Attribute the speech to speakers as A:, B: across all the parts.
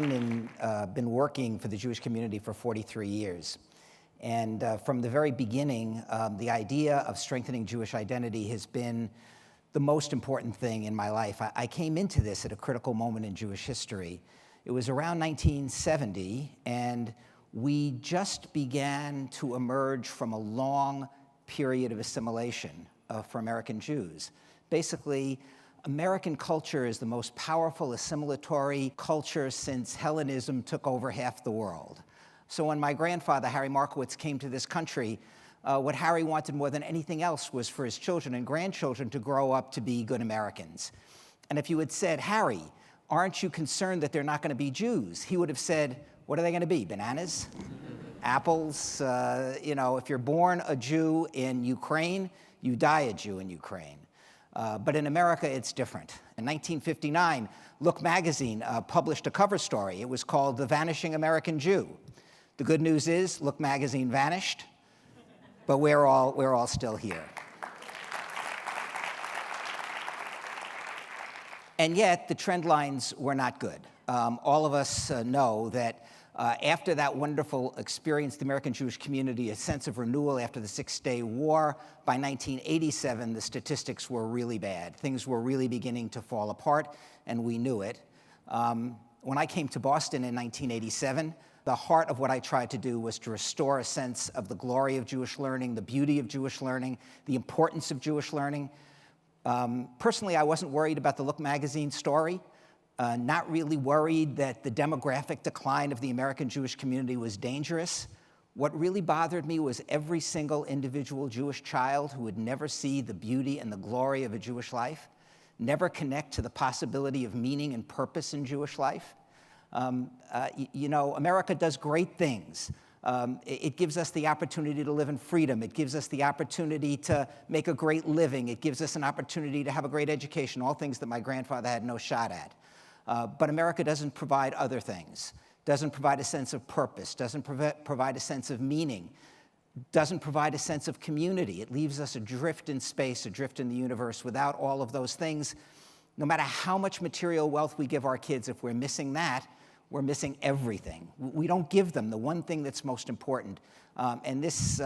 A: been working for the Jewish community for 43 years. And from the very beginning, the idea of strengthening Jewish identity has been the most important thing in my life. I came into this at a critical moment in Jewish history. It was around 1970, and we just began to emerge from a long period of assimilation for American Jews. Basically, American culture is the most powerful assimilatory culture since Hellenism took over half the world. So when my grandfather, Harry Markowitz, came to this country, what Harry wanted more than anything else was for his children and grandchildren to grow up to be good Americans. And if you had said, Harry, aren't you concerned that they're not going to be Jews? He would have said, what are they going to be, bananas? Apples? If you're born a Jew in Ukraine, you die a Jew in Ukraine. But in America, it's different. In 1959, Look magazine published a cover story. It was called The Vanishing American Jew. The good news is, Look magazine vanished, but we're all still here. And yet, the trend lines were not good. All of us know that after that wonderful experience, the American Jewish community, a sense of renewal after the Six-Day War, by 1987, the statistics were really bad. Things were really beginning to fall apart, and we knew it. When I came to Boston in 1987, the heart of what I tried to do was to restore a sense of the glory of Jewish learning, the beauty of Jewish learning, the importance of Jewish learning. Personally, I wasn't worried about the Look magazine story. Not really worried that the demographic decline of the American Jewish community was dangerous. What really bothered me was every single individual Jewish child who would never see the beauty and the glory of a Jewish life, never connect to the possibility of meaning and purpose in Jewish life. America does great things. It gives us the opportunity to live in freedom. It gives us the opportunity to make a great living. It gives us an opportunity to have a great education, all things that my grandfather had no shot at. But America doesn't provide other things, doesn't provide a sense of purpose, doesn't provide a sense of meaning, doesn't provide a sense of community. It leaves us adrift in space, adrift in the universe. Without all of those things, no matter how much material wealth we give our kids, if we're missing that, we're missing everything. We don't give them the one thing that's most important. And this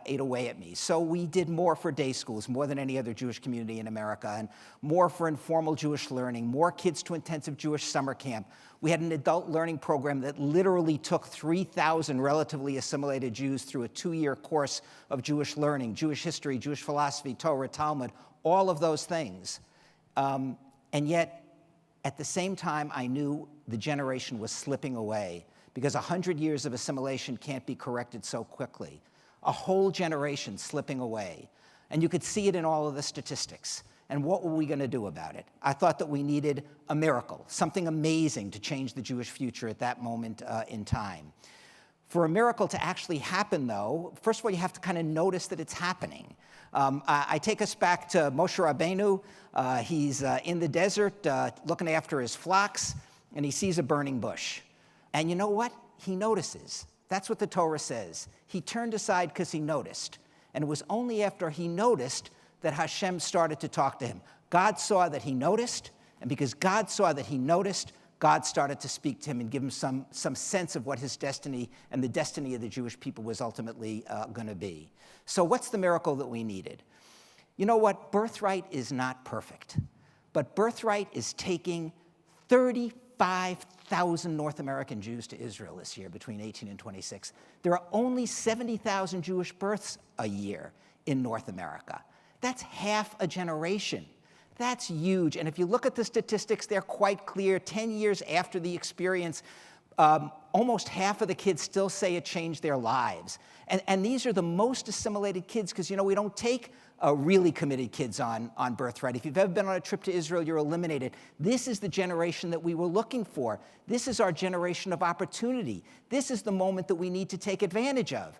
A: ate away at me. So we did more for day schools, more than any other Jewish community in America, and more for informal Jewish learning, more kids to intensive Jewish summer camp. We had an adult learning program that literally took 3,000 relatively assimilated Jews through a 2-year course of Jewish learning, Jewish history, Jewish philosophy, Torah, Talmud, all of those things. And yet, at the same time, I knew the generation was slipping away, because 100 years of assimilation can't be corrected so quickly. A whole generation slipping away. And you could see it in all of the statistics. And what were we going to do about it? I thought that we needed a miracle, something amazing to change the Jewish future at that moment in time. For a miracle to actually happen, though, first of all, you have to kind of notice that it's happening. I take us back to Moshe Rabbeinu. He's in the desert looking after his flocks, and he sees a burning bush. And you know what? He notices. That's what the Torah says. He turned aside because he noticed. And it was only after he noticed that Hashem started to talk to him. God saw that he noticed, and because God saw that he noticed, God started to speak to him and give him some sense of what his destiny and the destiny of the Jewish people was ultimately going to be. So what's the miracle that we needed? You know what? Birthright is not perfect. But Birthright is taking 35,000 North American Jews to Israel this year, between 18 and 26. There are only 70,000 Jewish births a year in North America. That's half a generation. That's huge. And if you look at the statistics, they're quite clear. 10 years after the experience, almost half of the kids still say it changed their lives. And these are the most assimilated kids because, we don't take really committed kids on Birthright. If you've ever been on a trip to Israel, you're eliminated. This is the generation that we were looking for. This is our generation of opportunity. This is the moment that we need to take advantage of.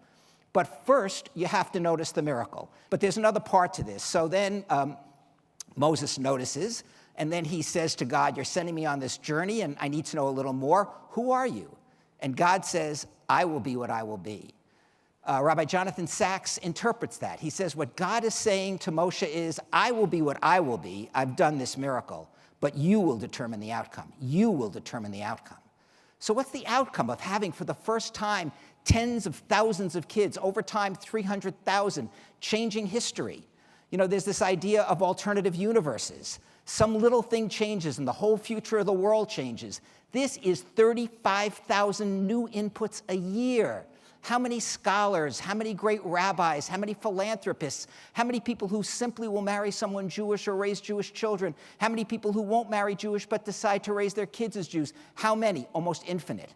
A: But first, you have to notice the miracle. But there's another part to this. So then Moses notices, and then he says to God, you're sending me on this journey, and I need to know a little more. Who are you? And God says, I will be what I will be. Rabbi Jonathan Sachs interprets that. He says what God is saying to Moshe is, I will be what I will be. I've done this miracle, but you will determine the outcome. You will determine the outcome. So what's the outcome of having, for the first time, tens of thousands of kids, over time 300,000, changing history? There's this idea of alternative universes. Some little thing changes and the whole future of the world changes. This is 35,000 new inputs a year. How many scholars, how many great rabbis, how many philanthropists, how many people who simply will marry someone Jewish or raise Jewish children, how many people who won't marry Jewish but decide to raise their kids as Jews? How many? Almost infinite.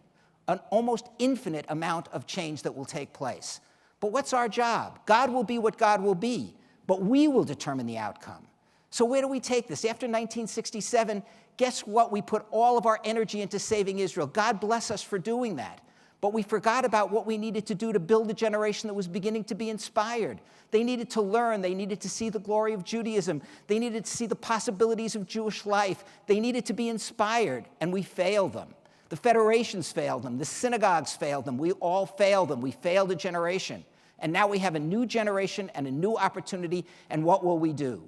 A: An almost infinite amount of change that will take place. But what's our job? God will be what God will be, but we will determine the outcome. So where do we take this? After 1967, guess what? We put all of our energy into saving Israel. God bless us for doing that. But we forgot about what we needed to do to build a generation that was beginning to be inspired. They needed to learn. They needed to see the glory of Judaism. They needed to see the possibilities of Jewish life. They needed to be inspired, and we failed them. The federations failed them. The synagogues failed them. We all failed them. We failed a generation. And now we have a new generation and a new opportunity, and what will we do?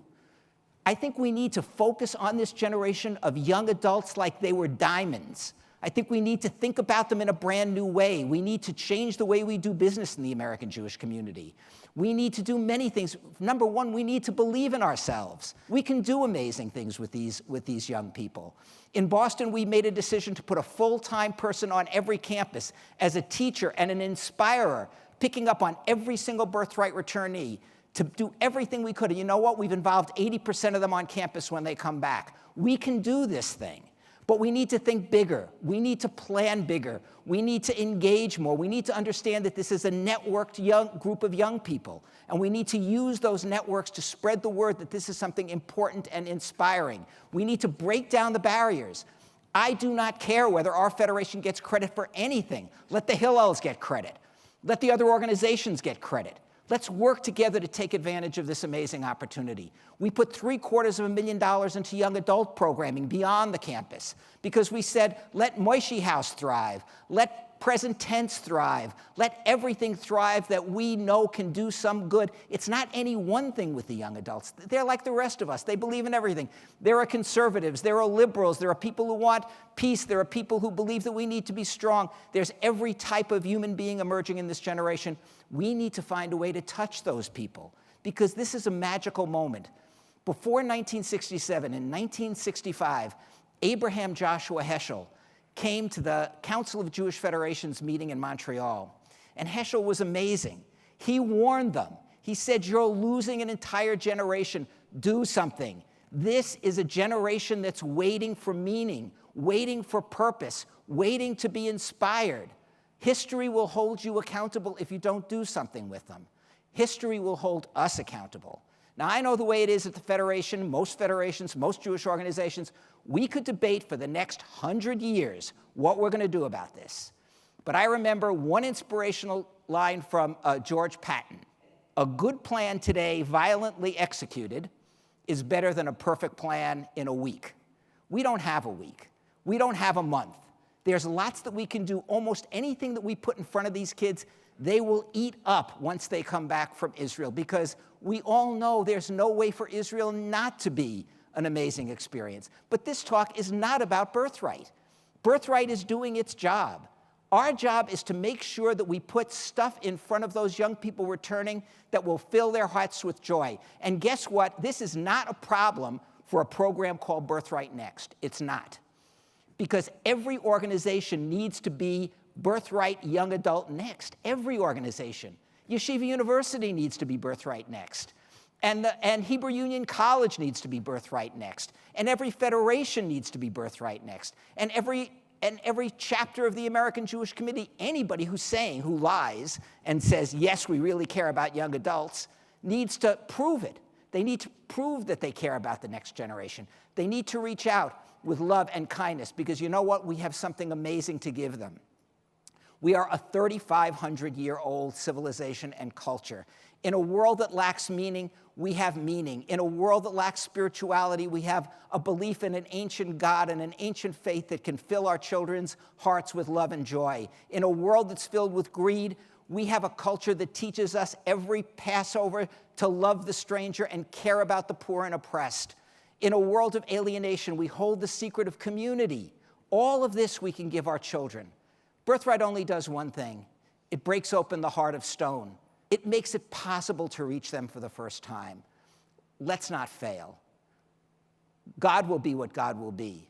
A: I think we need to focus on this generation of young adults like they were diamonds. I think we need to think about them in a brand new way. We need to change the way we do business in the American Jewish community. We need to do many things. Number one, we need to believe in ourselves. We can do amazing things with these young people. In Boston, we made a decision to put a full-time person on every campus as a teacher and an inspirer, picking up on every single Birthright returnee to do everything we could. And you know what? We've involved 80% of them on campus when they come back. We can do this thing. But we need to think bigger. We need to plan bigger. We need to engage more. We need to understand that this is a networked group of young people. And we need to use those networks to spread the word that this is something important and inspiring. We need to break down the barriers. I do not care whether our federation gets credit for anything. Let the Hillels get credit. Let the other organizations get credit. Let's work together to take advantage of this amazing opportunity. We put $750,000 into young adult programming beyond the campus because we said, let Moishi House thrive, let Present Tense thrive, let everything thrive that we know can do some good. It's not any one thing with the young adults. They're like the rest of us. They believe in everything. There are conservatives, there are liberals, there are people who want peace, there are people who believe that we need to be strong. There's every type of human being emerging in this generation. We need to find a way to touch those people because this is a magical moment. Before 1967, in 1965, Abraham Joshua Heschel came to the Council of Jewish Federations meeting in Montreal. And Heschel was amazing. He warned them. He said, you're losing an entire generation. Do something. This is a generation that's waiting for meaning, waiting for purpose, waiting to be inspired. History will hold you accountable if you don't do something with them. History will hold us accountable. Now, I know the way it is at the Federation, most federations, most Jewish organizations, we could debate for the next 100 years what we're going to do about this. But I remember one inspirational line from George Patton. A good plan today, violently executed, is better than a perfect plan in a week. We don't have a week. We don't have a month. There's lots that we can do. Almost anything that we put in front of these kids, they will eat up once they come back from Israel, because we all know there's no way for Israel not to be an amazing experience. But this talk is not about Birthright. Birthright is doing its job. Our job is to make sure that we put stuff in front of those young people returning that will fill their hearts with joy. And guess what? This is not a problem for a program called Birthright Next. It's not. Because every organization needs to be Birthright Young Adult Next. Every organization. Yeshiva University needs to be Birthright Next. And Hebrew Union College needs to be Birthright Next. And every federation needs to be Birthright Next. And every chapter of the American Jewish Committee, anybody who lies and says, yes, we really care about young adults, needs to prove it. They need to prove that they care about the next generation. They need to reach out with love and kindness, because you know what? We have something amazing to give them. We are a 3,500-year-old civilization and culture. In a world that lacks meaning, we have meaning. In a world that lacks spirituality, we have a belief in an ancient God and an ancient faith that can fill our children's hearts with love and joy. In a world that's filled with greed, we have a culture that teaches us every Passover to love the stranger and care about the poor and oppressed. In a world of alienation, we hold the secret of community All of this we can give our children. Birthright only does one thing. It breaks open the heart of stone. It makes it possible to reach them for the first time. Let's not fail. God will be what God will be,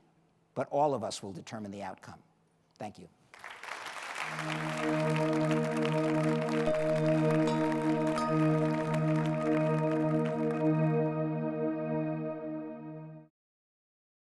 A: but all of us will determine the outcome. Thank you.